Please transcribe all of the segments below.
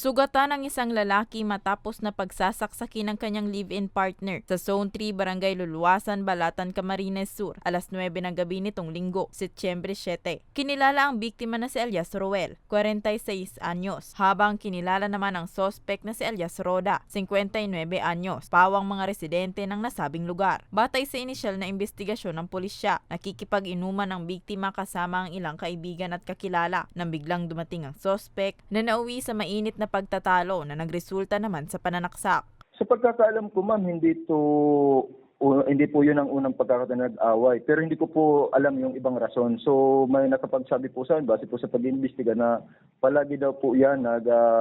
Sugatan ang isang lalaki matapos na pagsasaksakin ng kanyang live-in partner sa Zone 3, Barangay Luluwasan, Balatan, Camarines Sur, alas 9 ng gabi nitong Linggo, Setyembre 7. Kinilala ang biktima na si Elias Roel, 46 anyos, habang kinilala naman ang sospek na si Elias Roda, 59 anyos, pawang mga residente ng nasabing lugar. Batay sa inisyal na investigasyon ng pulisya, nakikipag-inuman ang biktima kasama ang ilang kaibigan at kakilala nang biglang dumating ang sospek na nauwi sa mainit na pagtatalo na nagresulta naman sa pananaksak. Sa pagkakaalam ko, ma'am, hindi po yun ang unang pagkakataon na nag-away. Pero hindi ko po alam yung ibang rason. So may nakapagsabi po sa akin, base po sa pag-iimbestiga, na palagi daw po yan,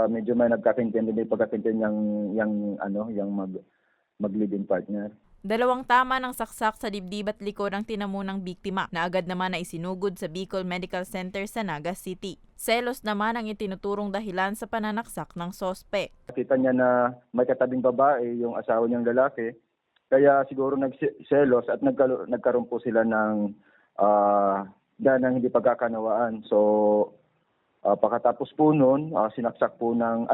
medyo may nagkakaintindi, may pagkakaintindi yung mag-live-in partner. 2 tama ng saksak sa dibdib at likod ang tinamo ng biktima na agad naman na isinugod sa Bicol Medical Center sa Naga City. Selos naman ang itinuturong dahilan sa pananaksak ng sospek. Nakita niya na may katabing babae, yung asawa niyang lalaki, kaya siguro nagselos at nagkaroon po sila ng hindi pagkakanawaan. So pagkatapos po noon, sinaksak po ng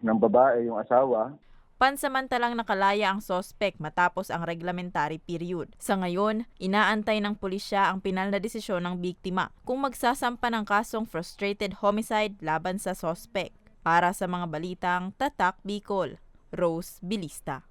babae yung asawa. Pansamantalang nakalaya ang sospek matapos ang reglamentary period. Sa ngayon, inaantay ng pulisya ang pinal na desisyon ng biktima kung magsasampa ng kasong frustrated homicide laban sa sospek. Para sa mga balitang Tatak Bicol, Rose Bilista.